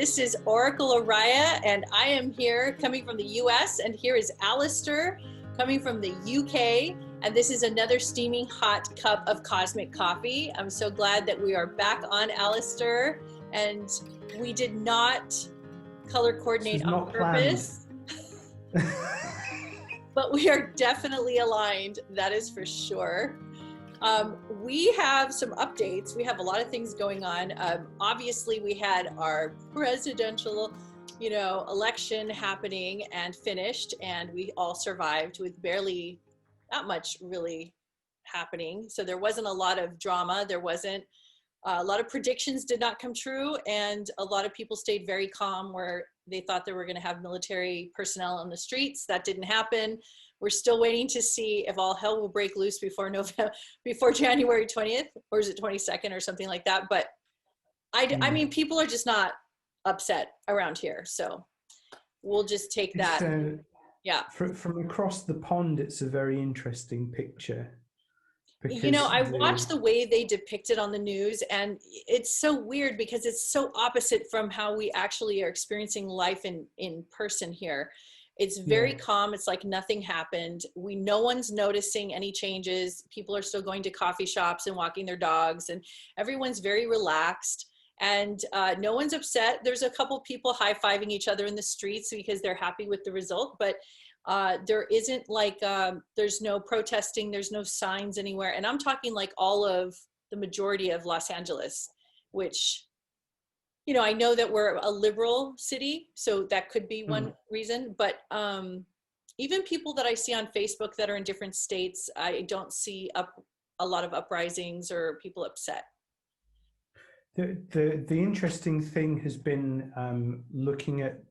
This is Oracle Oriah, and I am here coming from the US, and here is Alistair coming from the UK, and this is another steaming hot cup of cosmic coffee. I'm so glad that we are back on, Alistair, and we did not color coordinate on purpose. But we are definitely aligned, that is for sure. We have some updates. We have a lot of things going on. Obviously, we had our presidential, election happening and finished, and we all survived with barely, not much really happening. So there wasn't a lot of drama. There wasn't a lot of predictions did not come true, and a lot of people stayed very calm where they thought they were going to have military personnel on the streets. That didn't happen. We're still waiting to see if all hell will break loose before January 20th, or is it 22nd or something like that. But I mean, people are just not upset around here. So we'll just take that. Yeah. From across the pond, it's a very interesting picture. I watched the way they depict it on the news, and it's so weird because it's so opposite from how we actually are experiencing life in person here. It's very calm. It's like nothing happened. No one's noticing any changes. People are still going to coffee shops and walking their dogs, and everyone's very relaxed, and no one's upset. There's a couple people high-fiving each other in the streets because they're happy with the result, but there isn't there's no protesting, there's no signs anywhere. And I'm talking like all of the majority of Los Angeles, which, I know that we're a liberal city, so that could be one reason, but even people that I see on Facebook that are in different states, I don't see a lot of uprisings or people upset. The interesting thing has been looking at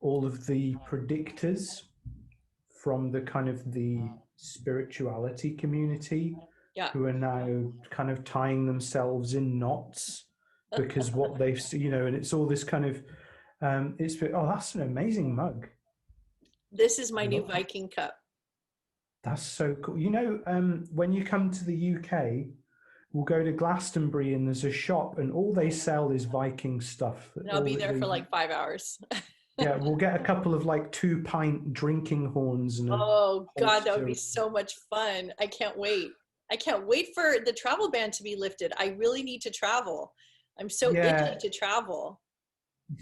all of the predictors from the kind of the spirituality community, who are now kind of tying themselves in knots because what they've seen, and it's all this kind of, that's an amazing mug. This is my new Viking cup. That's so cool. When you come to the UK, we'll go to Glastonbury and there's a shop and all they sell is Viking stuff. And I'll be there for like 5 hours. Yeah, we'll get a couple of 2-pint drinking horns. Oh God, that would be so much fun. I can't wait. I can't wait for the travel ban to be lifted. I really need to travel. I'm so itchy to travel.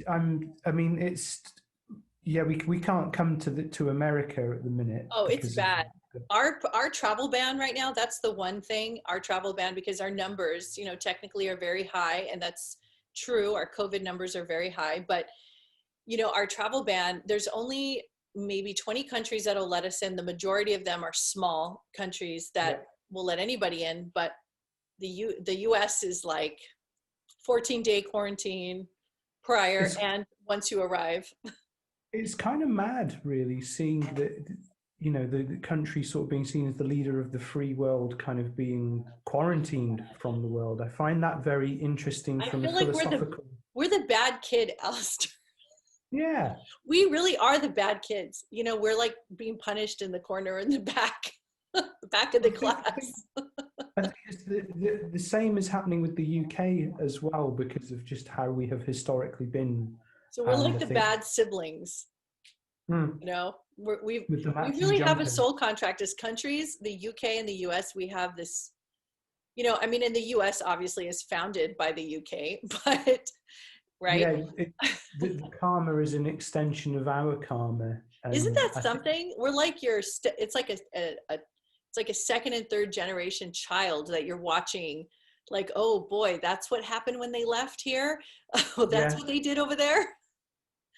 We can't come to America at the minute. Oh, it's bad. Our travel ban right now, that's the one thing, our travel ban, because our numbers, technically are very high, and that's true. Our COVID numbers are very high, but our travel ban, there's only maybe 20 countries that'll let us in. The majority of them are small countries that will let anybody in, but the US is like 14-day quarantine prior and once you arrive. It's kind of mad, really, seeing that, the country sort of being seen as the leader of the free world kind of being quarantined from the world. I find that very interesting from a philosophical... We're the bad kid, Alistair. Yeah. We really are the bad kids. We're like being punished in the corner in the back, the back of the class. I think it's the same is happening with the UK as well, because of just how we have historically been. So we're like the bad siblings. We really have a soul contract as countries. The UK and the US, we have this, in the US obviously is founded by the UK, but right? Yeah, the karma is an extension of our karma. Isn't that something? We're like it's like it's like a second and third generation child that you're watching. Like, oh boy, that's what happened when they left here. Oh, that's what they did over there.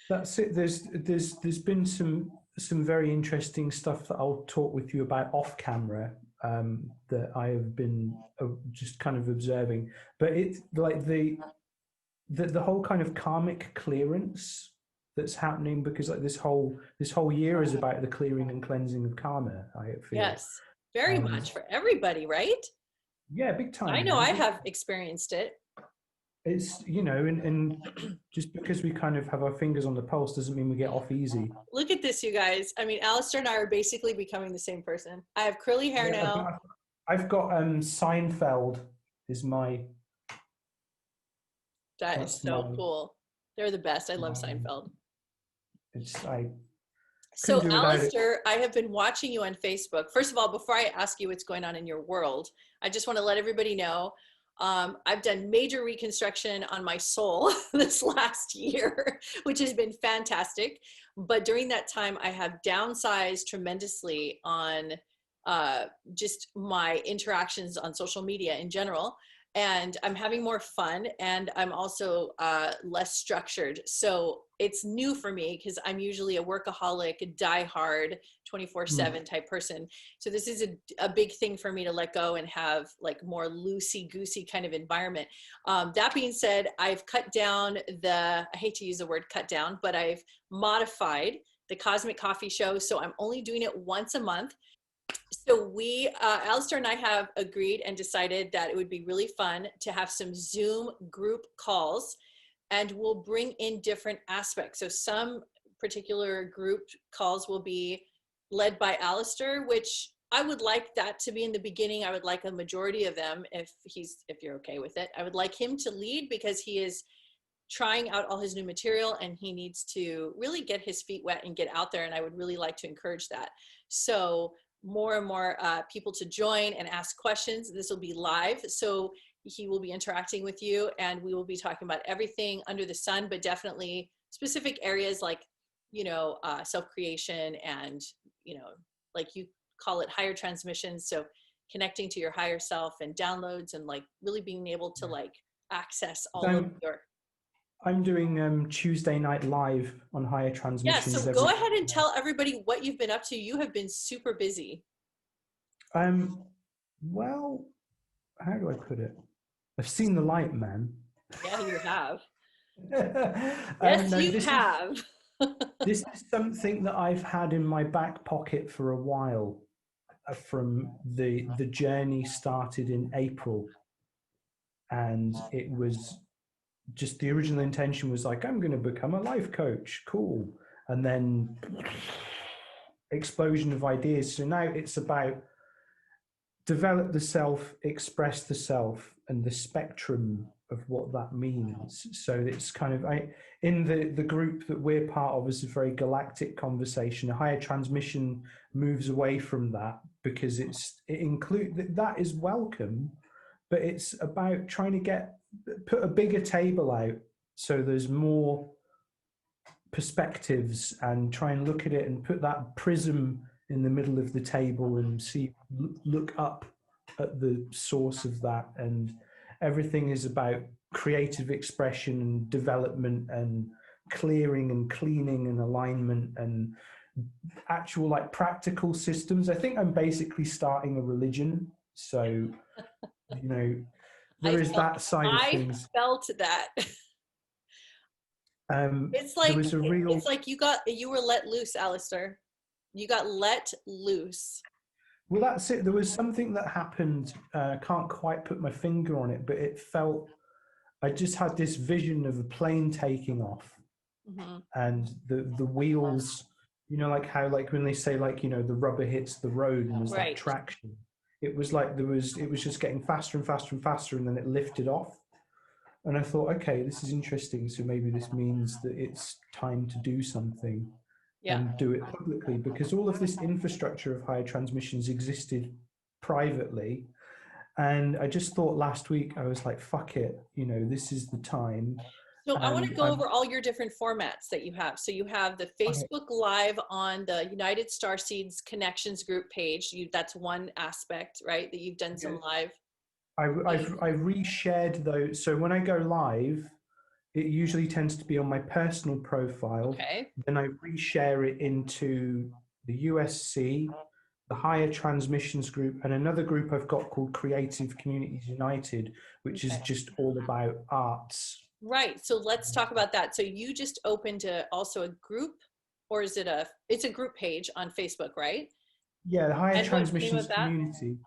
That's it. There's been some very interesting stuff that I'll talk with you about off camera that I have been just kind of observing. But it's like the whole kind of karmic clearance that's happening, because like this whole year is about the clearing and cleansing of karma, I feel. Yes, very much for everybody, right? Yeah, big time. I know I have experienced it. It's, and just because we kind of have our fingers on the pulse doesn't mean we get off easy. Look at this, you guys. I mean, Alistair and I are basically becoming the same person. I have curly hair now. I've got Seinfeld is my... That is so cool. They're the best. I love Seinfeld. I So, couldn't do without it. Alistair, I have been watching you on Facebook. First of all, before I ask you what's going on in your world, I just want to let everybody know I've done major reconstruction on my soul this last year, which has been fantastic. But during that time, I have downsized tremendously on just my interactions on social media in general. And I'm having more fun, and I'm also less structured. So it's new for me because I'm usually a workaholic, diehard, 24/7 type person. So this is a big thing for me to let go and have like more loosey-goosey kind of environment. That being said, I've cut down I hate to use the word cut down, but I've modified the Cosmic Coffee Show. So I'm only doing it once a month. So Alistair and I have agreed and decided that it would be really fun to have some Zoom group calls, and we'll bring in different aspects. So some particular group calls will be led by Alistair, which I would like that to be in the beginning. I would like a majority of them, if you're okay with it. I would like him to lead because he is trying out all his new material and he needs to really get his feet wet and get out there. And I would really like to encourage that. So more and more people to join and ask questions. This will be live, so he will be interacting with you, and we will be talking about everything under the sun, but definitely specific areas like, self-creation and, like you call it, higher transmissions. So connecting to your higher self and downloads and like really being able to like access all of your... I'm doing Tuesday night live on higher transmissions. Yeah, so go ahead and tell everybody what you've been up to. You have been super busy. Well, how do I put it? I've seen the light, man. Yeah, you have. Yes, no, you have. This is something that I've had in my back pocket for a while. From the journey started in April, and it was just the original intention was like, I'm going to become a life coach, cool, and then explosion of ideas. So now it's about develop the self, express the self, and the spectrum of what that means. So it's kind of in the group that we're part of is a very galactic conversation. A higher transmission moves away from that because it includes that is welcome, but it's about trying to put a bigger table out so there's more perspectives, and try and look at it and put that prism in the middle of the table and look up at the source of that. And everything is about creative expression and development and clearing and cleaning and alignment and actual like practical systems. I think I'm basically starting a religion. So, there is that side of things. I felt that. It's like you were let loose, Alistair. You got let loose. Well, that's it. There was something that happened. I can't quite put my finger on it, but it felt, I just had this vision of a plane taking off, and the wheels, like how, like when they say, like, the rubber hits the road and there's that traction. It was like it was just getting faster and faster and faster, and then it lifted off. And I thought, okay, this is interesting. So maybe this means that it's time to do something and do it publicly, because all of this infrastructure of higher transmissions existed privately. And I just thought last week, I was like, fuck it, this is the time. So I want to go over all your different formats that you have. So you have the Facebook Live on the United Starseed Connections group page. That's one aspect, right? That you've done some live. I've reshared those. So when I go live, it usually tends to be on my personal profile. Okay. Then I reshare it into the USC, the Higher Transmissions group, and another group I've got called Creative Communities United, which is just all about arts. Right. So let's talk about that. So you just opened also a group, or is it it's a group page on Facebook, right? Yeah, the Higher Transmissions Community.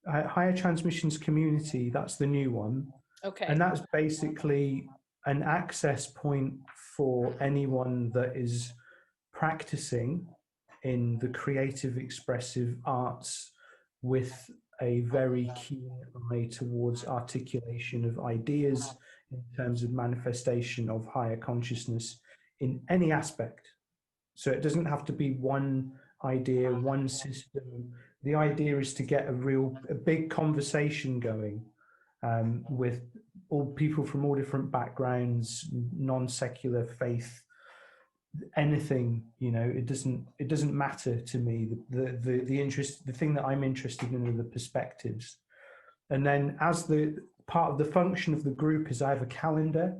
Higher Transmissions Community, that's the new one. Okay. And that's basically an access point for anyone that is practicing in the creative expressive arts with a very keen eye towards articulation of ideas in terms of manifestation of higher consciousness in any aspect. So it doesn't have to be one idea, one system. The idea is to get a big conversation going with all people from all different backgrounds, non-secular faith, anything. It doesn't matter to me. The interest, the thing that I'm interested in are the perspectives. And then as the part of the function of the group is I have a calendar.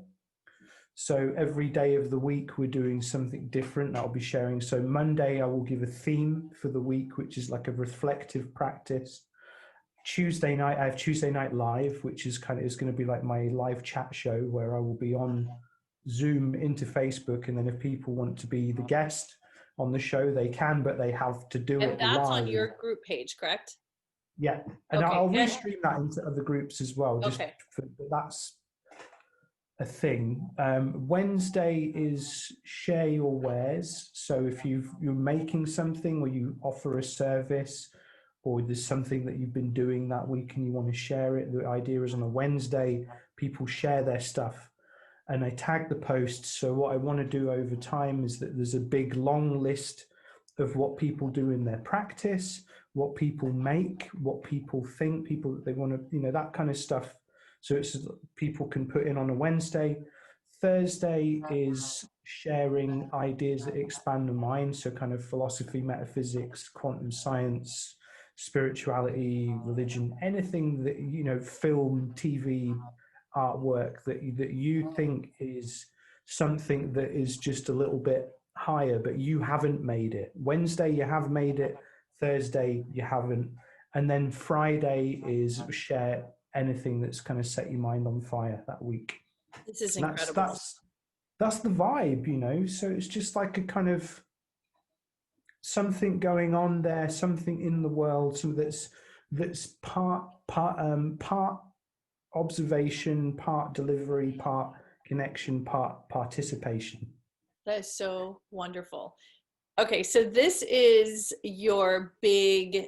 So every day of the week, we're doing something different that I'll be sharing. So Monday, I will give a theme for the week, which is like a reflective practice. Tuesday night, I have Tuesday Night Live, which is going to be like my live chat show where I will be on Zoom into Facebook. And then if people want to be the guest on the show, they can, but they have to do it live. And that's on your group page, correct? Yeah. And okay. I'll restream that into other groups as well. That's a thing. Wednesday is share your wares. So if you're making something or you offer a service or there's something that you've been doing that week and you want to share it, the idea is on a Wednesday, people share their stuff and I tag the posts. So what I want to do over time is that there's a big long list of what people do in their practice, what people make, what people think, people that they want to, that kind of stuff. So it's people can put in on a Wednesday. Thursday is sharing ideas that expand the mind. So kind of philosophy, metaphysics, quantum science, spirituality, religion, anything that, film, TV, artwork that you think is something that is just a little bit higher, but you haven't made it. Wednesday, you have made it. Thursday, you haven't. And then Friday is share anything that's kind of set your mind on fire that week. This is incredible. That's the vibe, So it's just like a kind of something going on there, something in the world, so that's part observation, part delivery, part connection, part participation. That is so wonderful. Okay, so this is your big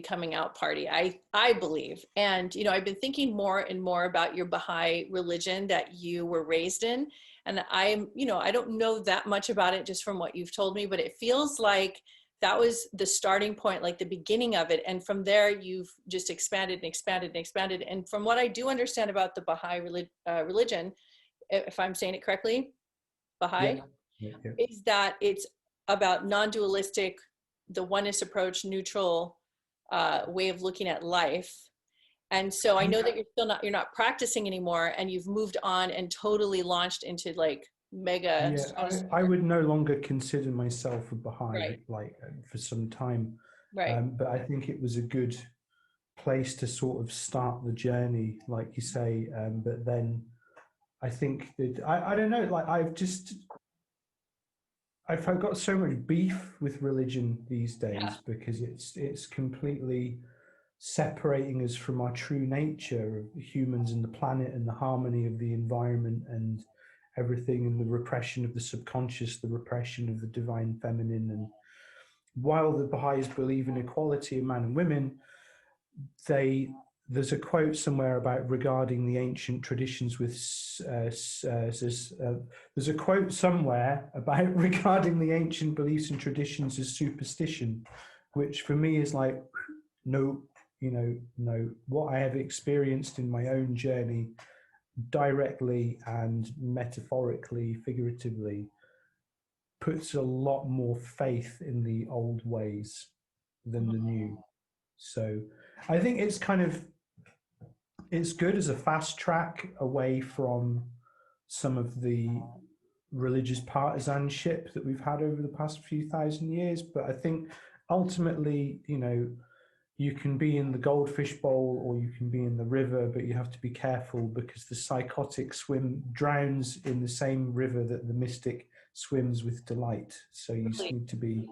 coming out party, I believe. And, I've been thinking more and more about your Bahai religion that you were raised in. And I don't know that much about it just from what you've told me, but it feels like that was the starting point, like the beginning of it. And from there, you've just expanded and expanded and expanded. And from what I do understand about the Bahai religion, if I'm saying it correctly, Bahai, yeah. Is that it's about non-dualistic, the oneness approach, neutral way of looking at life. And so I know that you're not practicing anymore, and you've moved on and totally launched into like mega. Yeah, I would no longer consider myself a Baha'i, right. For some time. Right. But I think it was a good place to sort of start the journey, like you say. But then I think that I don't know, I've got so much beef with religion these days because it's completely separating us from our true nature of humans and the planet and the harmony of the environment and everything, and the repression of the subconscious, the repression of the divine feminine. And while the Baha'is believe in equality of man and women, there's a quote somewhere about regarding the ancient traditions with there's a quote somewhere about regarding the ancient beliefs and traditions as superstition, which for me is like, no, no. What I have experienced in my own journey, directly and metaphorically, figuratively, puts a lot more faith in the old ways than the new. So I think it's good as a fast track away from some of the religious partisanship that we've had over the past few thousand years. But I think ultimately, you can be in the goldfish bowl or you can be in the river, but you have to be careful because the psychotic drowns in the same river that the mystic swims with delight. So you need to be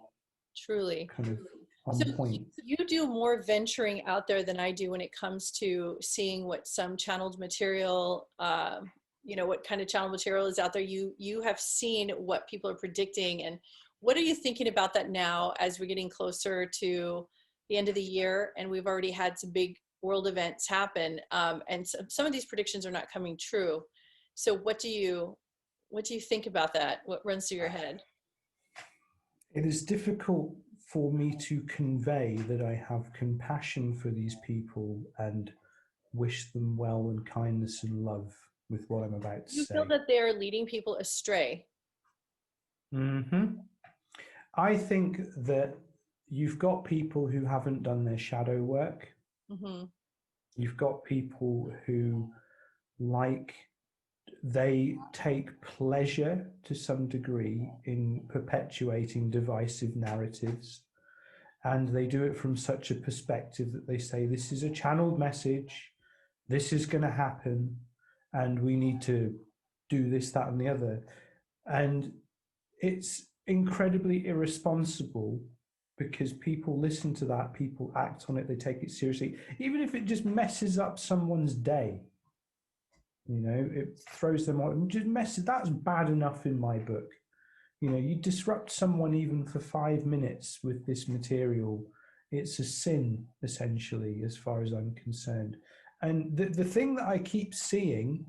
truly kind of on point. You do more venturing out there than I do when it comes to seeing what some channeled material, what kind of channel material is out there. You have seen what people are predicting, and what are you thinking about that now as we're getting closer to the end of the year and we've already had some big world events happen, and some of these predictions are not coming true. So what do you think about that? What runs through your head? It is difficult for me to convey that I have compassion for these people and wish them well and kindness and love with what I'm about to You feel say. that they're leading people astray? I think that you've got people who haven't done their shadow work. You've got people who, like, they take pleasure to some degree in perpetuating divisive narratives. And they do it from such a perspective that they say, this is a channeled message, this is going to happen, and we need to do this, that, and the other. And it's incredibly irresponsible because people listen to that, people act on it, they take it seriously, even if it just messes up someone's day. You know, it throws them on, just messes. That's bad enough in my book. You know, you disrupt someone even for 5 minutes with this material, it's a sin, essentially, as far as I'm concerned. And the thing that I keep seeing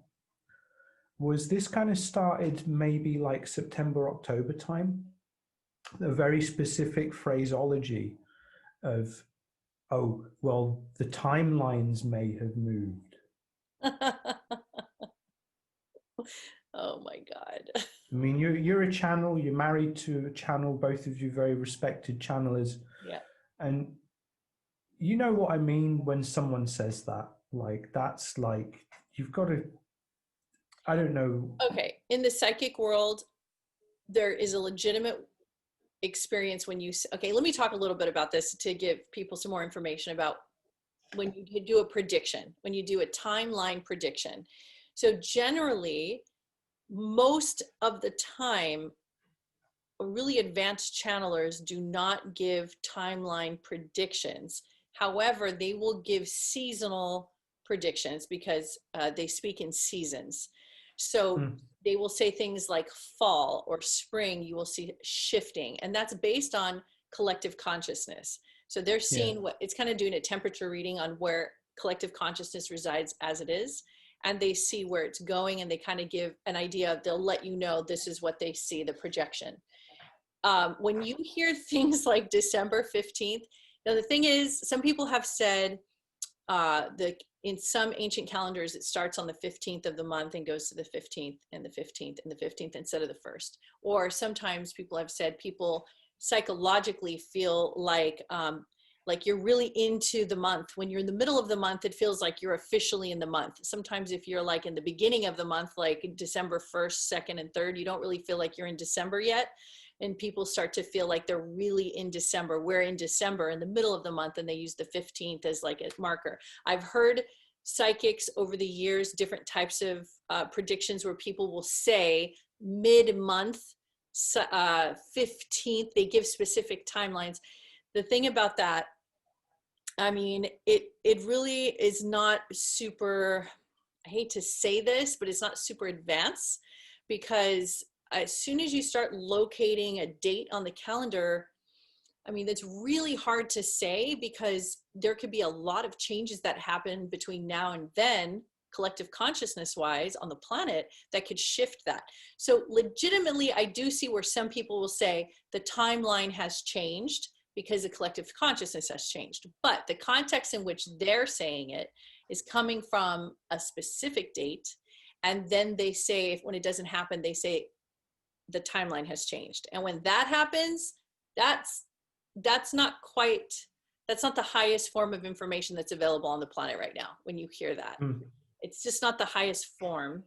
was this kind of started maybe like September, October time, a very specific phraseology of, oh, well, the timelines may have moved. Oh my God. I mean, you're a channel, you're married to a channel, both of you very respected channelers. Yeah. And you know what I mean when someone says that? Like, that's like, you've got to, I don't know. Okay. In the psychic world, there is a legitimate experience when you, okay, let me talk a little bit about this to give people some more information about when you do a prediction, when you do a timeline prediction. So generally, most of the time, really advanced channelers do not give timeline predictions. However, they will give seasonal predictions because they speak in seasons. So they will say things like fall or spring, you will see shifting. And that's based on collective consciousness. So they're seeing what it's kind of doing a temperature reading on where collective consciousness resides as it is. And they see where it's going and they kind of give an idea. They'll let you know this is what they see, the projection. When you hear things like December 15th, now the thing is, some people have said in some ancient calendars, it starts on the 15th of the month and goes to the 15th and the 15th and the 15th instead of the 1st. Or sometimes people have said people psychologically feel like you're really into the month. When you're in the middle of the month, it feels like you're officially in the month. Sometimes if you're like in the beginning of the month, like December 1st, 2nd, and 3rd, you don't really feel like you're in December yet. And people start to feel like they're really in December. We're in December in the middle of the month, and they use the 15th as like a marker. I've heard psychics over the years, different types of predictions where people will say mid-month, 15th, they give specific timelines. The thing about that, I mean, it really is not super, I hate to say this, but it's not super advanced, because as soon as you start locating a date on the calendar, I mean, that's really hard to say because there could be a lot of changes that happen between now and then, collective consciousness wise on the planet, that could shift that. So legitimately, I do see where some people will say the timeline has changed because the collective consciousness has changed. But the context in which they're saying it is coming from a specific date. And then they say, when it doesn't happen, they say the timeline has changed. And when that happens, that's not the highest form of information that's available on the planet right now. When you hear that, it's just not the highest form.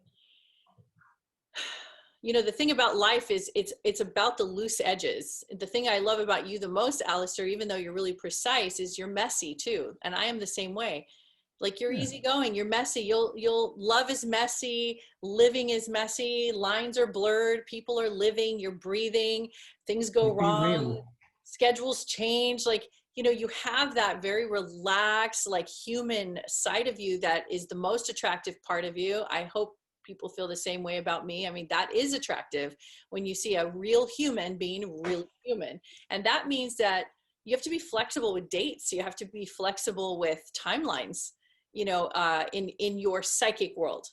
You know, the thing about life is it's about the loose edges. The thing I love about you the most, Alistair, even though you're really precise, is you're messy too. And I am the same way. Like, you're easygoing, you're messy. You'll love is messy, living is messy, lines are blurred, people are living, you're breathing, things go wrong, schedules change. Like, you know, you have that very relaxed, like, human side of you that is the most attractive part of you. I hope people feel the same way about me. I mean, that is attractive when you see a real human being really human. And that means that you have to be flexible with dates. You have to be flexible with timelines, you know, in your psychic world.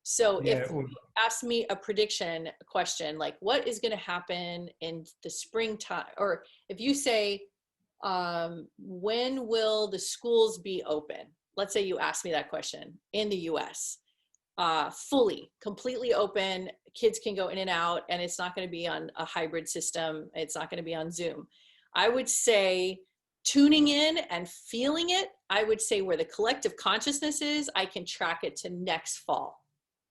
So Yeah. if you ask me a prediction question, like what is going to happen in the springtime, or if you say, when will the schools be open? Let's say you ask me that question in the US, fully, completely open, kids can go in and out, and it's not going to be on a hybrid system. It's not going to be on Zoom. I would say tuning in and feeling it, I would say where the collective consciousness is, I can track it to next fall.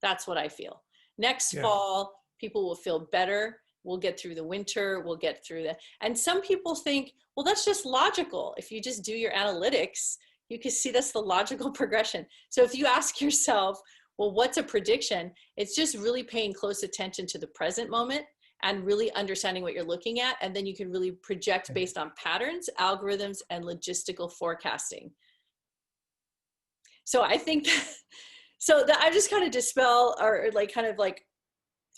That's what I feel. Next fall, people will feel better. We'll get through the winter. We'll get through the, and some people think, well, that's just logical. If you just do your analytics, you can see that's the logical progression. So if you ask yourself, well, what's a prediction? It's just really paying close attention to the present moment and really understanding what you're looking at. And then you can really project based on patterns, algorithms, and logistical forecasting. So I think that, so that I just kind of dispel or like kind of like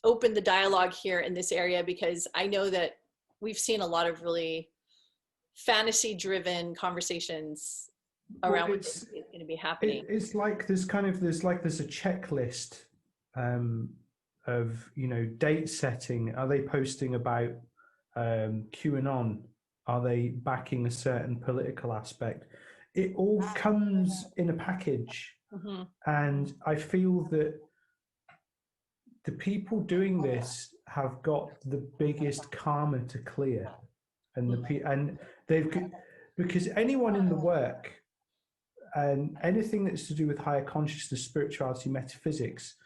open the dialogue here in this area, because I know that we've seen a lot of really fantasy driven conversations around what's going to be happening. It's like there's a checklist of, you know, date setting. Are they posting about QAnon? Are they backing a certain political aspect? It all comes in a package. Mm-hmm. And I feel that the people doing this have got the biggest karma to clear, and because anyone in the work and anything that's to do with higher consciousness, spirituality, metaphysics,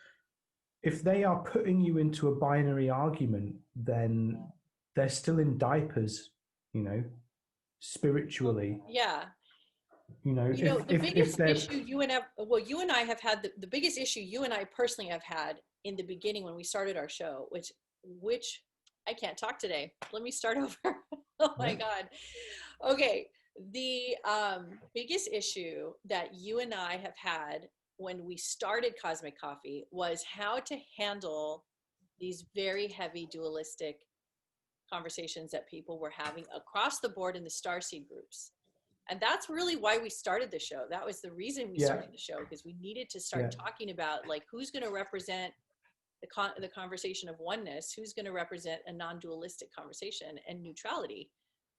if they are putting you into a binary argument, then they're still in diapers, you know, spiritually. Yeah. You know, The biggest issue you and I have had, the biggest issue you and I personally have had in the beginning when we started our show, which I can't talk today. Let me start over. Oh my God. Okay. The biggest issue that you and I have had when we started Cosmic Coffee was how to handle these very heavy dualistic conversations that people were having across the board in the Starseed groups. And that's really why we started the show. That was the reason we started the show, because we needed to start talking about like who's going to represent the conversation of oneness, who's going to represent a non-dualistic conversation and neutrality.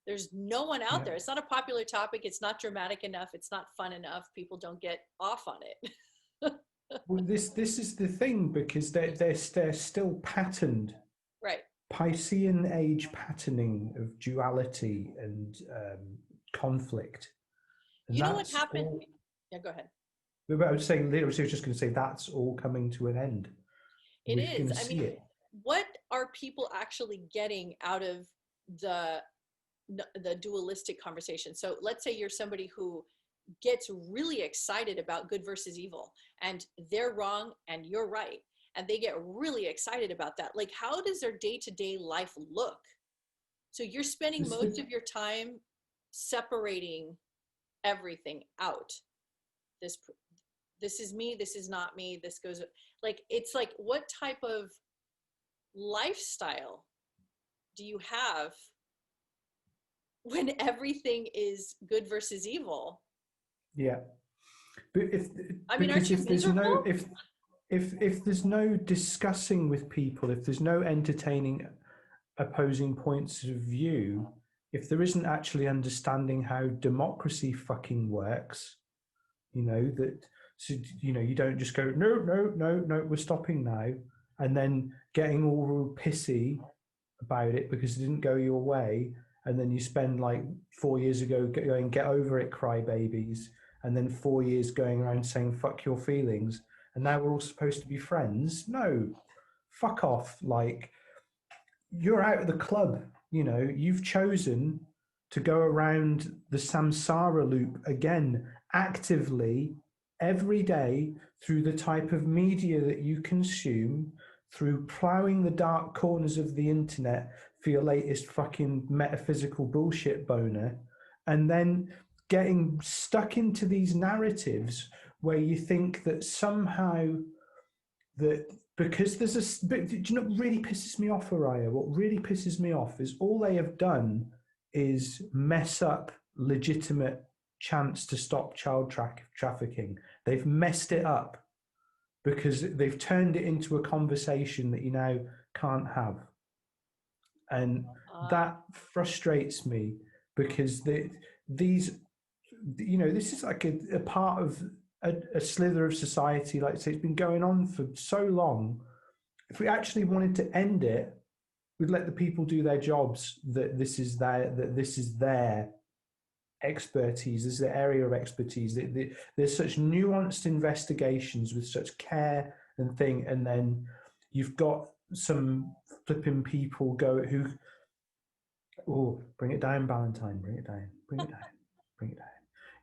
There's no one out there. It's not a popular topic. It's not dramatic enough. It's not fun enough. People don't get off on it. Well, this is the thing, because they're still patterned. Right. Piscean age patterning of duality and conflict. And you know what happened? Yeah, go ahead. I was saying, I was just going to say that's all coming to an end. It is. I mean, what are people actually getting out of the dualistic conversation? So let's say you're somebody who gets really excited about good versus evil, and they're wrong and you're right, and they get really excited about that. Like, how does their day-to-day life look? So you're spending most of your time separating everything out. This is me, this is not me, this goes, like, it's like, what type of lifestyle do you have when everything is good versus evil? Yeah, but if there's no discussing with people, if there's no entertaining opposing points of view, if there isn't actually understanding how democracy fucking works, you know, that, so, you know, you don't just go, no, we're stopping now, and then getting all pissy about it because it didn't go your way, and then you spend like 4 years ago going, get over it, crybabies, and then 4 years going around saying fuck your feelings, and now we're all supposed to be friends. No, fuck off. Like, you're out of the club. You know, you've chosen to go around the samsara loop again actively every day through the type of media that you consume, through plowing the dark corners of the internet for your latest fucking metaphysical bullshit boner, and then getting stuck into these narratives where you think that somehow that because there's a, but do you know what really pisses me off, Oriah? What really pisses me off is all they have done is mess up legitimate chance to stop child trafficking. They've messed it up because they've turned it into a conversation that you now can't have. And that frustrates me because these, this is like a part of a slither of society. Like I say, it's been going on for so long. If we actually wanted to end it, we'd let the people do their jobs. That this is their expertise. This is their area of expertise. There's such nuanced investigations with such care and thing, and then you've got some flipping people who, oh, bring it down, Valentine, bring it down, bring it down, bring it down.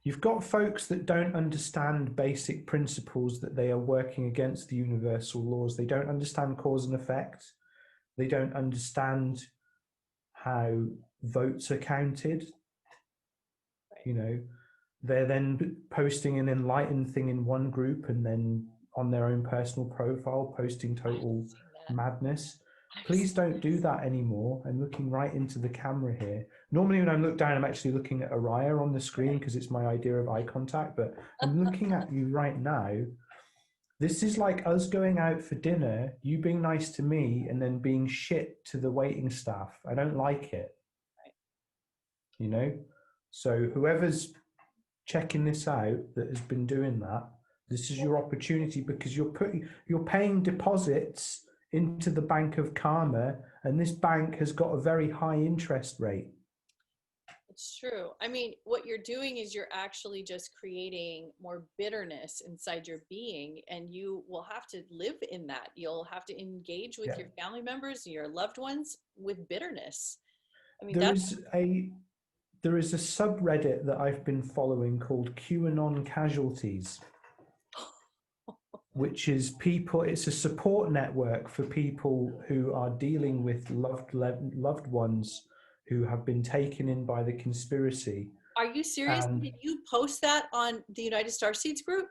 You've got folks that don't understand basic principles, that they are working against the universal laws. They don't understand cause and effect. They don't understand how votes are counted. They're then posting an enlightened thing in one group and then on their own personal profile posting total madness. Please don't do that anymore. I'm looking right into the camera here. Normally when I look down, I'm actually looking at Oriah on the screen because it's my idea of eye contact, but I'm looking at you right now. This is like us going out for dinner, you being nice to me and then being shit to the waiting staff. I don't like it. So whoever's checking this out that has been doing that, this is your opportunity, because you're paying deposits into the bank of karma, and this bank has got a very high interest rate. It's true. I mean, what you're doing is you're actually just creating more bitterness inside your being, and you will have to live in that. You'll have to engage with your family members and your loved ones with bitterness. I mean, there is a subreddit that I've been following called QAnon Casualties, which is it's a support network for people who are dealing with loved ones who have been taken in by the conspiracy. Are you serious? Did you post that on the United Starseeds group?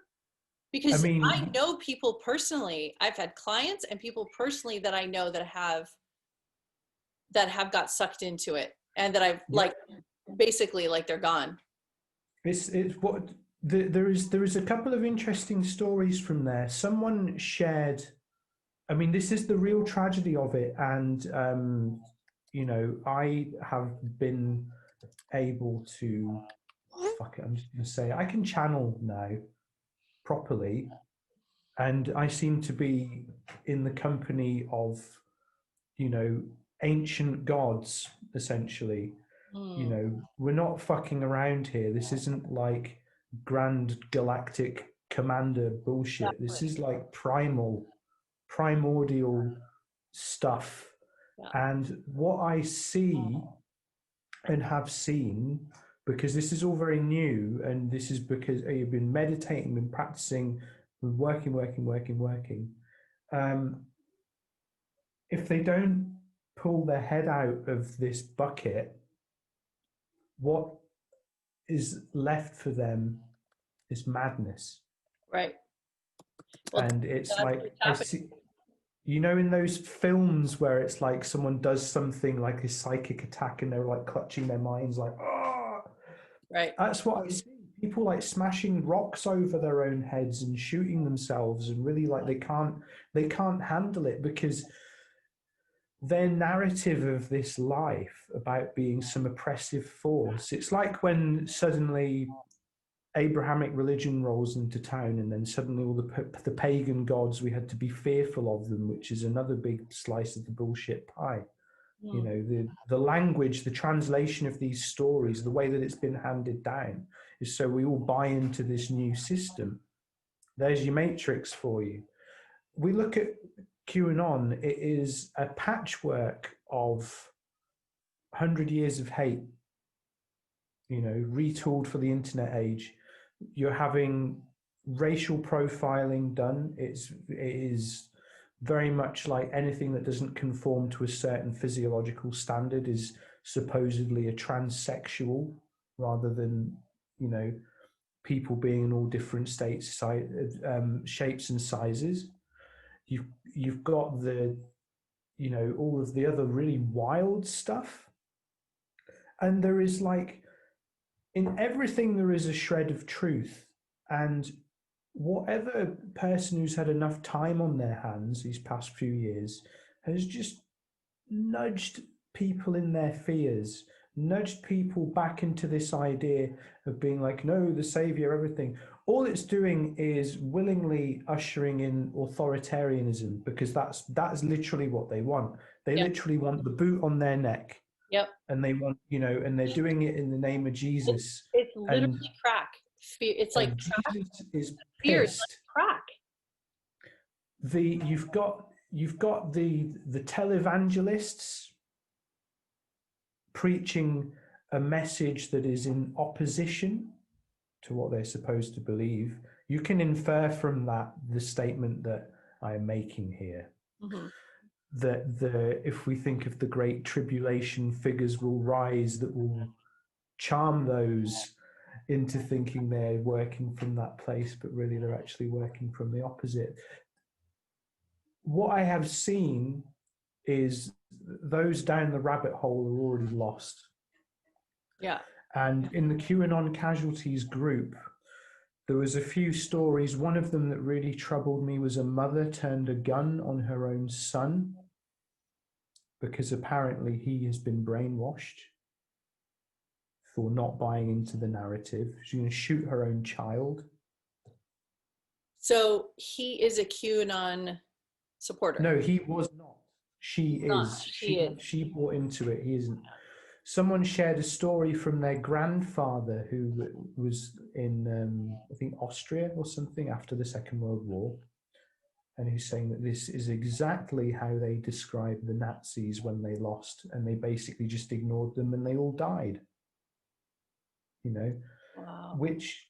Because I know people personally. I've had clients and people personally that I know that have got sucked into it, and that I've basically they're gone. There is a couple of interesting stories from there. Someone shared, I mean, this is the real tragedy of it, and I have been able to, fuck it, I'm just going to say, I can channel now properly, and I seem to be in the company of ancient gods, essentially. We're not fucking around here. This isn't like grand galactic commander bullshit. This is like primordial stuff. And what I see and have seen, because this is all very new, and this is because you've been meditating, been practicing, been working. If they don't pull their head out of this bucket, what is left for them is madness. Right. Well, and it's like, I see, in those films where it's like someone does something like a psychic attack and they're like clutching their minds like, oh, right. That's what I see. People like smashing rocks over their own heads and shooting themselves, and really like they can't handle it, because their narrative of this life about being some oppressive force. It's like when suddenly Abrahamic religion rolls into town, and then suddenly all the pagan gods, we had to be fearful of them, which is another big slice of the bullshit pie. The language, the translation of these stories, the way that it's been handed down, is so we all buy into this new system. There's your matrix for you. We look at QAnon, it is a patchwork of 100 years of hate, retooled for the internet age. You're having racial profiling done. It is very much like anything that doesn't conform to a certain physiological standard is supposedly a transsexual, rather than, people being in all different states, shapes and sizes. You've got the, all of the other really wild stuff. And there is like, in everything, there is a shred of truth. And whatever person who's had enough time on their hands these past few years has just nudged people in their fears, nudged people back into this idea of being like, no, the savior, everything. All it's doing is willingly ushering in authoritarianism, because that's literally what they want. They Yep. literally want the boot on their neck. Yep. And they want, and they're doing it in the name of Jesus. It's literally And crack. It's like crack. Jesus is Fear. It's pissed. like crack. You've got the televangelists preaching a message that is in opposition to what they're supposed to believe. You can infer from that the statement that I am making here. Mm-hmm. That if we think of the great tribulation, figures will rise that will charm those into thinking they're working from that place, but really they're actually working from the opposite. What I have seen is those down the rabbit hole are already lost. Yeah. And in the QAnon casualties group, there was a few stories. One of them that really troubled me was a mother turned a gun on her own son because apparently he has been brainwashed for not buying into the narrative. She's going to shoot her own child. So he is a QAnon supporter. No, he was not. She is. She bought into it. He isn't. Someone shared a story from their grandfather who was in, I think, Austria or something after the Second World War. And he's saying that this is exactly how they described the Nazis when they lost, and they basically just ignored them and they all died. Wow. Which,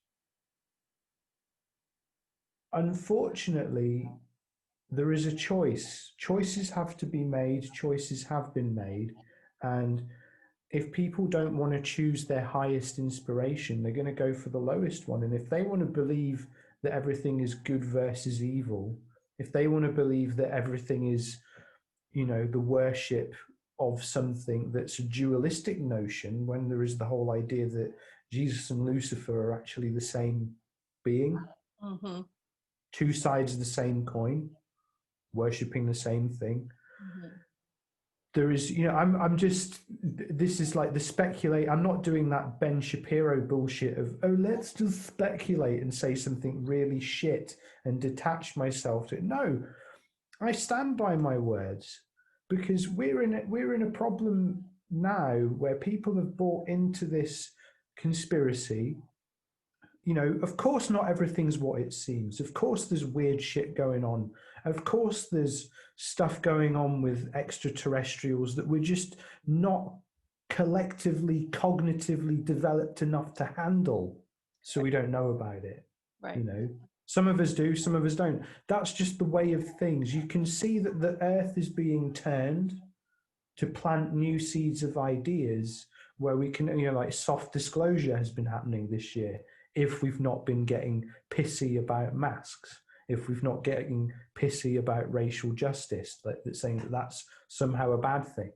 unfortunately, there is a choice. Choices have to be made. Choices have been made. And if people don't want to choose their highest inspiration, they're going to go for the lowest one. And if they want to believe that everything is good versus evil, if they want to believe that everything is, the worship of something that's a dualistic notion, when there is the whole idea that Jesus and Lucifer are actually the same being, Mm-hmm. two sides of the same coin, worshipping the same thing. Mm-hmm. There is, I'm just, this is like the speculate. I'm not doing that Ben Shapiro bullshit of, oh, let's just speculate and say something really shit and detach myself to it. No, I stand by my words, because we're in a problem now where people have bought into this conspiracy. Of course, not everything's what it seems. Of course, there's weird shit going on. Of course, there's stuff going on with extraterrestrials that we're just not collectively, cognitively developed enough to handle. So we don't know about it. Right. Some of us do, some of us don't. That's just the way of things. You can see that the earth is being turned to plant new seeds of ideas where we can, like soft disclosure has been happening this year. If we've not been getting pissy about masks, if we've not getting pissy about racial justice, that's saying that that's somehow a bad thing.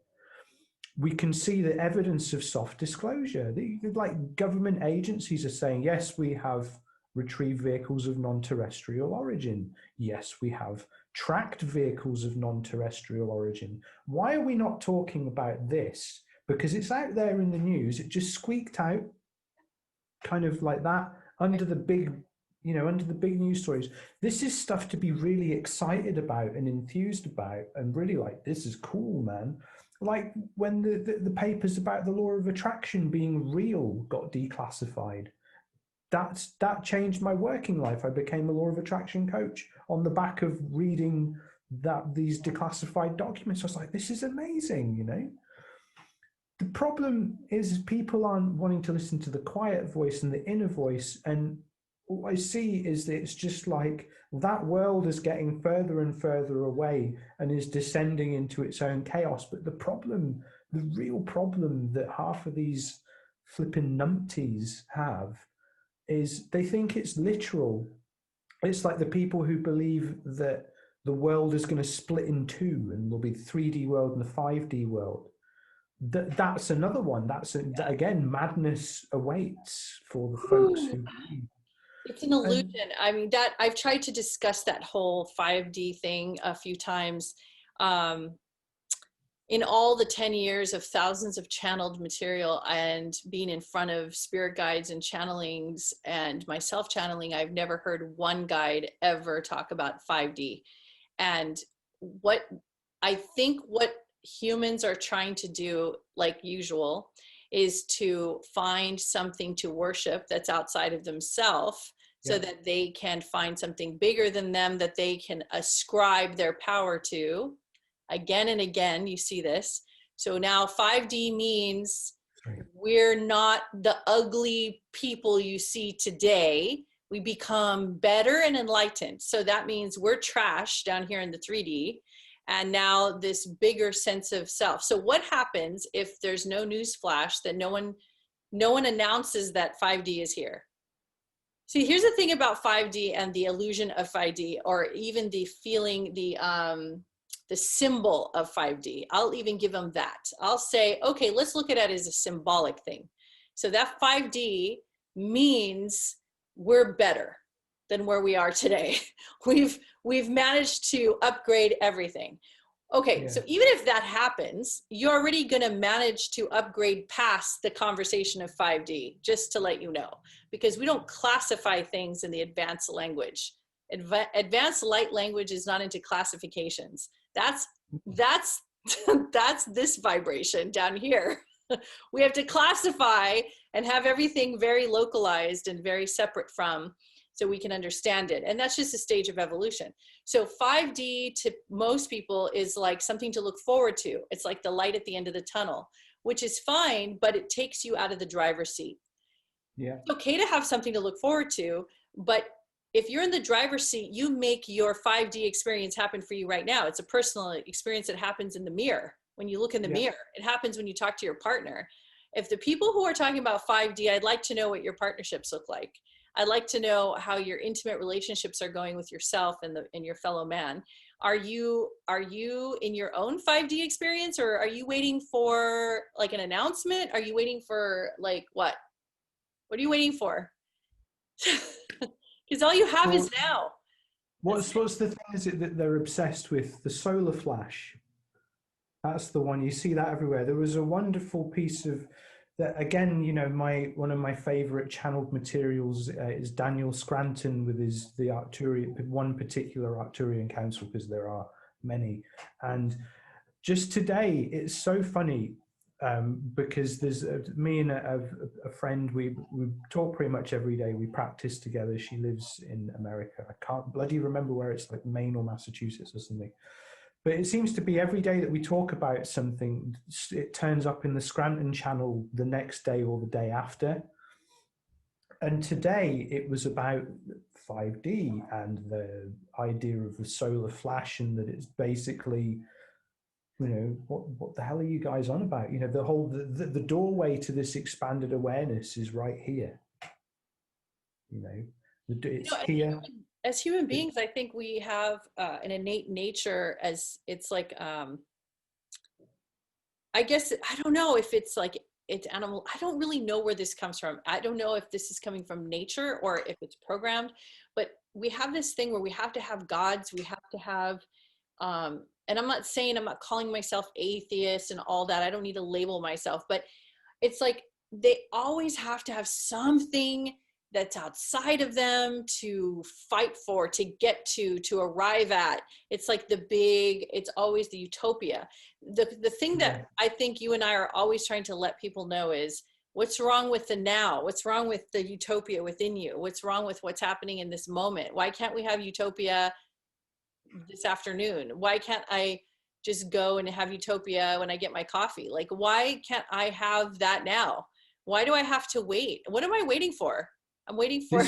We can see the evidence of soft disclosure. Like government agencies are saying, yes, we have retrieved vehicles of non-terrestrial origin. Yes, we have tracked vehicles of non-terrestrial origin. Why are we not talking about this? Because it's out there in the news. It just squeaked out kind of like that under the big news stories. This is stuff to be really excited about and enthused about and really like, this is cool, man. Like when the papers about the law of attraction being real got declassified. That changed my working life. I became a law of attraction coach on the back of reading these declassified documents. I was like, this is amazing, The problem is people aren't wanting to listen to the quiet voice and the inner voice. And what I see is that it's just like that world is getting further and further away and is descending into its own chaos. But the real problem that half of these flipping numpties have is they think it's literal. It's like the people who believe that the world is going to split in two and there'll be the 3D world and the 5D world. That's another one. Again, madness awaits for the folks who believe. It's an illusion. I mean, that I've tried to discuss that whole 5D thing a few times. Um, in all the 10 years of thousands of channeled material and being in front of spirit guides and channelings and myself channeling, I've never heard one guide ever talk about 5D. And what I think what humans are trying to do, like usual, is to find something to worship that's outside of themselves, so that they can find something bigger than them that they can ascribe their power to. Again and again, you see this. So now 5D means we're not the ugly people you see today. We become better and enlightened. So that means we're trash down here in the 3D. And now this bigger sense of self. So what happens if there's no news flash, that no one announces that 5D is here? See, here's the thing about 5D and the illusion of 5D, or even the feeling, the symbol of 5D. I'll even give them that. I'll say, okay, let's look at it as a symbolic thing. So that 5D means we're better than where we are today. We've managed to upgrade everything. Okay, so even if that happens, you're already going to manage to upgrade past the conversation of 5D, just to let you know, because we don't classify things in the advanced language. Advanced light language is not into classifications. That's that's this vibration down here. We have to classify and have everything very localized and very separate from, so we can understand it. And that's just a stage of evolution. So 5D to most people is like something to look forward to. It's like the light at the end of the tunnel, which is fine, but it takes you out of the driver's seat. Yeah. It's okay to have something to look forward to, but if you're in the driver's seat, you make your 5D experience happen for you right now. It's a personal experience that happens in the mirror. When you look in the mirror, it happens when you talk to your partner. If the people who are talking about 5D, I'd like to know what your partnerships look like. I'd like to know how your intimate relationships are going with yourself and your fellow man. Are you in your own 5D experience, or are you waiting for like an announcement? Are you waiting for like what? What are you waiting for? Because all you have is now. What's the thing is it that they're obsessed with? The solar flash. That's the one. You see that everywhere. There was a wonderful piece of that, again, you know, one of my favorite channeled materials is Daniel Scranton with the Arcturian, one particular Arcturian council, because there are many. And just today, it's so funny because there's me and a friend, we talk pretty much every day. We practice together. She lives in America. I can't bloody remember where it's, like Maine or Massachusetts or something. But it seems to be every day that we talk about something, it turns up in the Scranton channel the next day or the day after. And today it was about 5D and the idea of the solar flash, and that it's basically, you know, what the hell are you guys on about? You know, the doorway to this expanded awareness is right here. You know, it's here. As human beings, I think we have an innate nature, as it's like, I guess, I don't know if it's like, it's animal. I don't really know where this comes from. I don't know if this is coming from nature or if it's programmed, but we have this thing where we have to have gods. We have to have, and I'm not calling myself atheist and all that. I don't need to label myself, but it's like, they always have to have something that's outside of them to fight for, to get to arrive at. It's like it's always the utopia. The thing that I think you and I are always trying to let people know is, what's wrong with the now? What's wrong with the utopia within you? What's wrong with what's happening in this moment? Why can't we have utopia this afternoon? Why can't I just go and have utopia when I get my coffee? Like, why can't I have that now? Why do I have to wait? What am I waiting for? I'm waiting for.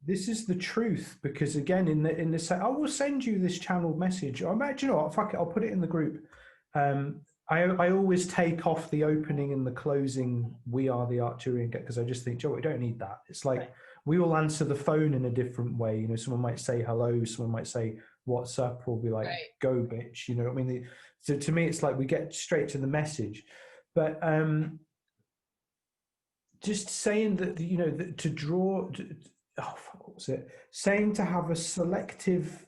This is the truth, because again, in the I will send you this channeled message. You know what? Fuck it, I'll put it in the group. I always take off the opening and the closing. We are the Arcturian, because I just think, Joe, we don't need that. It's like we will answer the phone in a different way. You know, someone might say hello, someone might say what's up, or be like, go bitch. You know what I mean? So to me, it's like we get straight to the message. But just saying that, you know, that to draw, what was it? Saying to have a selective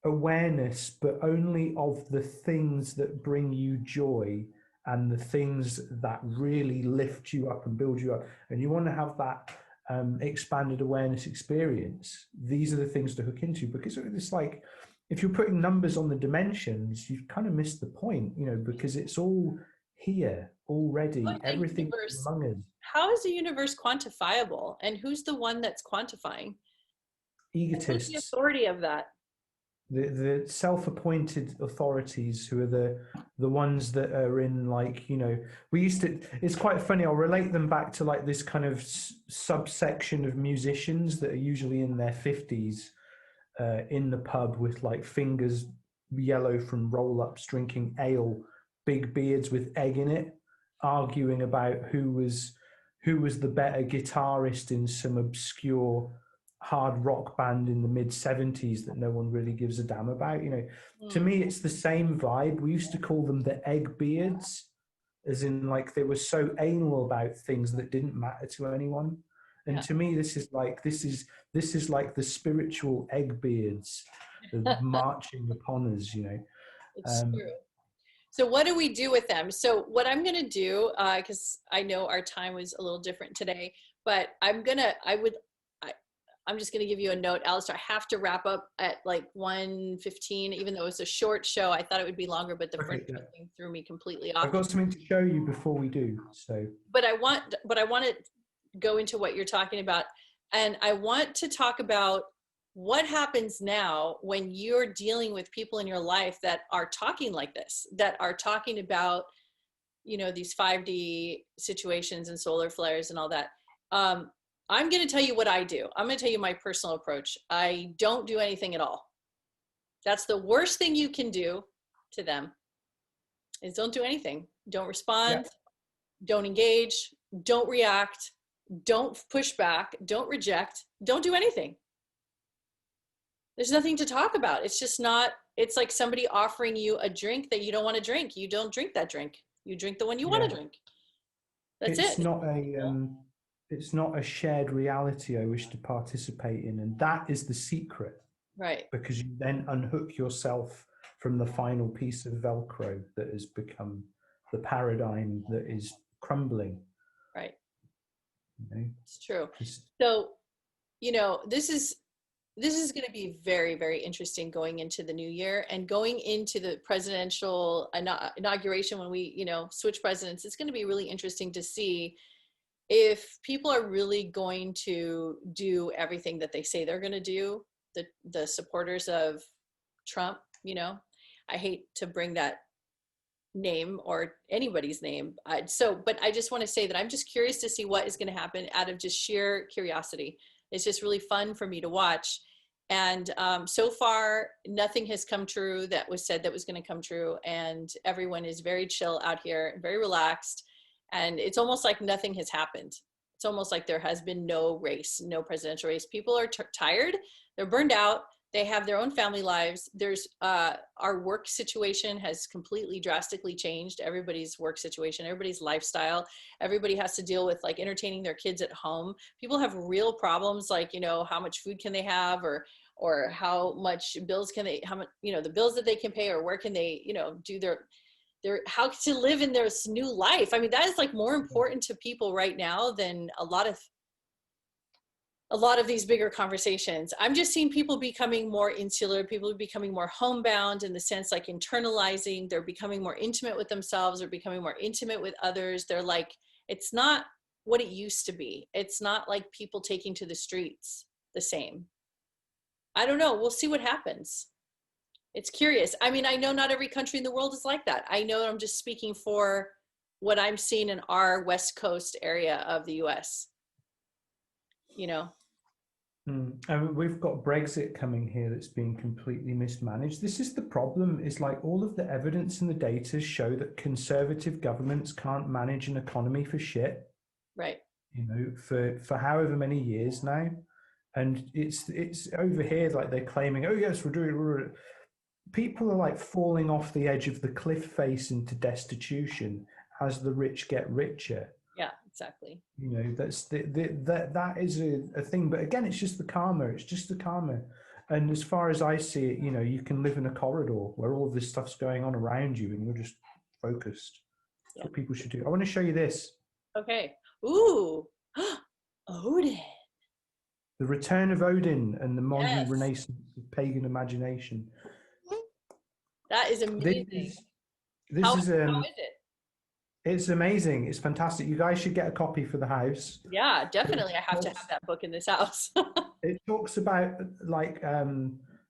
awareness, but only of the things that bring you joy and the things that really lift you up and build you up. And you want to have that expanded awareness experience. These are the things to hook into, because it's like, if you're putting numbers on the dimensions, you've kind of missed the point, because it's all here already. Everything among us. How is the universe quantifiable, and who's the one that's quantifying? Egotists. Who's the authority of that? The self-appointed authorities, who are the ones that are in, like, we used to, it's quite funny, I'll relate them back to like this kind of subsection of musicians that are usually in their 50s, in the pub with like fingers yellow from roll-ups, drinking ale, big beards with egg in it, arguing about who was the better guitarist in some obscure hard rock band in the mid-70s that no one really gives a damn about. To me, it's the same vibe. We used to call them the egg beards, as in like they were so anal about things that didn't matter to anyone. And to me, this is like the spiritual egg beards marching upon us. It's true. So what do we do with them? So what I'm going to do, because I know our time was a little different today, but I'm just going to give you a note, Alistair. I have to wrap up at like 1:15, even though it's a short show. I thought it would be longer, but the first thing threw me completely off. I've got something to show you before we do. So, but I want to go into what you're talking about, and I want to talk about what happens now when you're dealing with people in your life that are talking like this, that are talking about, these 5D situations and solar flares and all that. I'm going to tell you what I do. I'm going to tell you my personal approach. I don't do anything at all. That's the worst thing you can do to them, is don't do anything. Don't respond. Don't engage. Don't react. Don't push back. Don't reject. Don't do anything. There's nothing to talk about. It's just not, it's like somebody offering you a drink that you don't want to drink. You don't drink that drink. You drink the one you want to drink. That's it. It's not a shared reality I wish to participate in. And that is the secret. Right. Because you then unhook yourself from the final piece of Velcro that has become the paradigm that is crumbling. Right. It's true. So, this is going to be very, very interesting going into the new year and going into the presidential inauguration when we, switch presidents. It's going to be really interesting to see if people are really going to do everything that they say they're going to do. The supporters of Trump, I hate to bring that name or anybody's name. But I just want to say that I'm just curious to see what is going to happen out of just sheer curiosity. It's just really fun for me to watch. And so far, nothing has come true that was said that was going to come true. And everyone is very chill out here, very relaxed. And it's almost like nothing has happened. It's almost like there has been no race, no presidential race. People are tired. They're burned out. They have their own family lives. There's our work situation has completely drastically changed. Everybody's work situation, everybody's lifestyle. Everybody has to deal with like entertaining their kids at home. People have real problems, like, how much food can they have, or how much bills can they, how much, the bills that they can pay, or where can they, do their how to live in this new life. I mean, that is like more important to people right now than a lot of these bigger conversations. I'm just seeing people becoming more insular, people becoming more homebound, in the sense like internalizing, they're becoming more intimate with themselves, they're becoming more intimate with others. They're like, it's not what it used to be. It's not like people taking to the streets the same. I don't know. We'll see what happens. It's curious. I mean, I know not every country in the world is like that. I know I'm just speaking for what I'm seeing in our West Coast area of the US. And we've got Brexit coming here that's being completely mismanaged. This is the problem, is like all of the evidence and the data show that conservative governments can't manage an economy for shit. Right. For however many years now. And it's over here, like they're claiming, oh yes, we're doing it. People are like falling off the edge of the cliff face into destitution as the rich get richer. Yeah. exactly. You know, that is a thing. But again, it's just the karma. It's just the karma. And as far as I see it, you know, you can live in a corridor where all this stuff's going on around you and you're just focused. That's Yeah. what people should do. I want to show you this. Okay. Ooh. Odin. The Return of Odin and the Modern Yes. Renaissance of Pagan Imagination. That is This amazing. is this How is is it? it's amazing. It's fantastic. You guys should get a copy for the house. Yeah, But definitely. I have to have that book in this house. it talks about like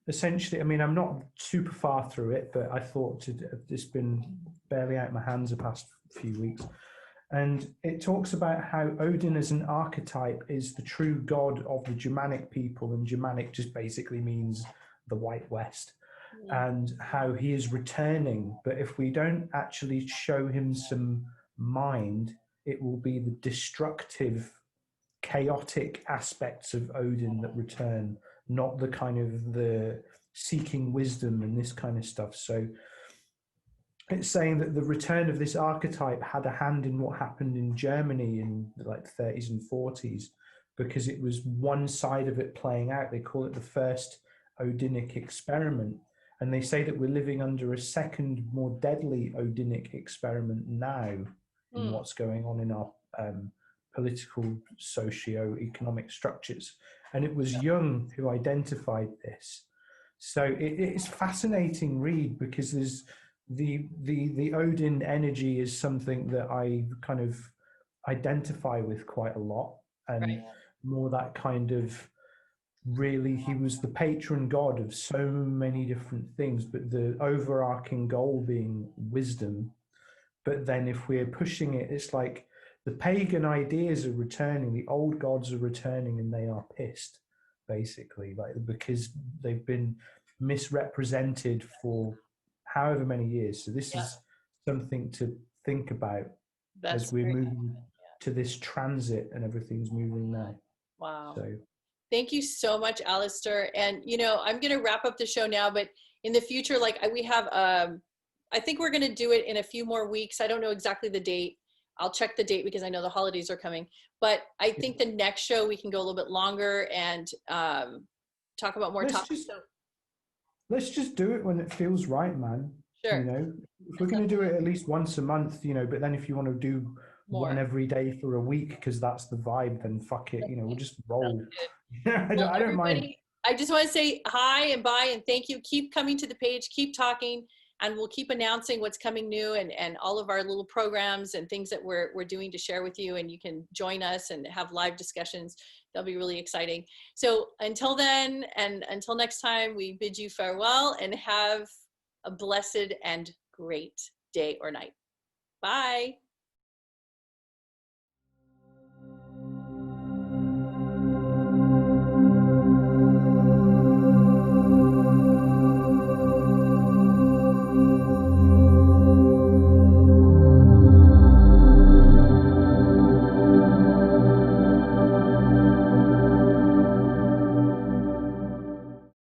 essentially. I mean, I'm not super far through it, but I thought it's been barely out my hands the past few weeks. And it talks about how Odin as an archetype is the true god of the Germanic people, and Germanic just basically means the White West, and how he is returning. But if we don't actually show him some mind, it will be the destructive, chaotic aspects of Odin that return, not the kind of the seeking wisdom and this kind of stuff. So it's saying that the return of this archetype had a hand in what happened in Germany in like the 30s and 40s, because it was one side of it playing out. They call it the first Odinic experiment. And they say that we're living under a second, more deadly Odinic experiment now in what's going on in our political, socio-economic structures. And it was Jung who identified this. So it's fascinating read, because there's the Odin energy is something that I kind of identify with quite a lot, and Right. more that kind of, really, he was the patron god of so many different things, but the overarching goal being wisdom. But then if we're pushing it, it's like the pagan ideas are returning, the old gods are returning, and they are pissed, basically, like, because they've been misrepresented for however many years. So this is something to think about as That's we're very moving to this transit and everything's moving now. wow. So Thank you so much, Alistair. And, you know, I'm going to wrap up the show now, but in the future, like we have, I think we're going to do it in a few more weeks. I don't know exactly the date. I'll check the date because I know the holidays are coming. But I think the next show we can go a little bit longer and talk about more topics. Let's just do it when it feels right, man. Sure. You know, if we're going to do it at least once a month, you know, but then if you want to do one every day for a week because that's the vibe, then fuck it. You know, we'll just roll. I don't mind. I just want to say hi and bye and thank you. Keep coming to the page, keep talking, and we'll keep announcing what's coming new and all of our little programs and things that we're doing to share with you, and you can join us and have live discussions. That'll be really exciting. So until then, and until next time, we bid you farewell and have a blessed and great day or night. Bye.